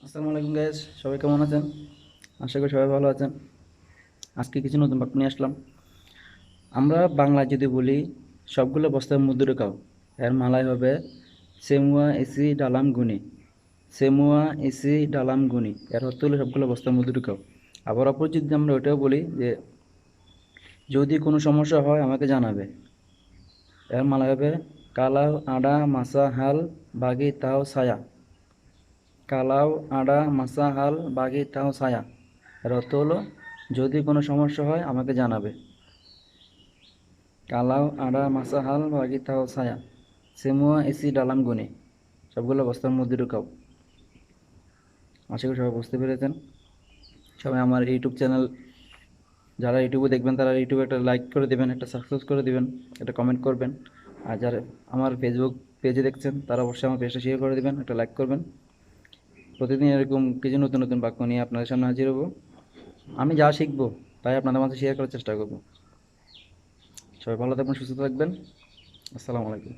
আসসালামু আলাইকুম গাইস, সবাই কেমন আছেন? আশা করি সবাই ভালো আছেন। আজকে কিছু নতুন বাক্য নিয়ে আসলাম। আমরা বাংলায় যদি বলি সবগুলো বস্তার মধ্যে ঢোকাও, এর মালাই হবে সেমুয়া এসি ডালাম গুনি। সেমুয়া এসি ডালাম গুনি এর অর্থ হলো সবগুলো বস্তার মধ্যে ঢুকাও। আবার অপর যদি আমরা ওটাও বলি যে যদি কোনো সমস্যা হয় আমাকে জানাবে, এর মালাই হবে কালাও আডা মাসা হাল বাগি তাও ছায়া। কালাও আডা মাসা হাল বাগি তাও ছায়া এর অর্থ হলো যদি কোনো সমস্যা হয় আমাকে জানাবে। কালাও আডা মাসা হাল বাগি তাও ছায়া, সেমুয়া এসি ডালাম গুনে, সবগুলো বস্তার মধ্যে ঢুকাও। আশা করি সবাই বুঝতে পেরেছেন। সবাই আমার ইউটিউব চ্যানেল, যারা ইউটিউবে দেখবেন তারা ইউটিউবে একটা লাইক করে দেবেন, একটা সাবস্ক্রাইব করে দেবেন, একটা কমেন্ট করবেন। আর যারা আমার ফেসবুক পেজে দেখছেন তারা অবশ্যই আমার পেজটা শেয়ার করে দেবেন, একটা লাইক করবেন। প্রতিদিন এরকম কিছু নতুন নতুন বাক্য নিয়ে আপনাদের সামনে হাজির হব। আমি যা শিখবো তাই আপনাদের মাঝে শেয়ার করার চেষ্টা করব। সবাই ভালো থাকবেন, সুস্থ থাকবেন। আসসালামু আলাইকুম।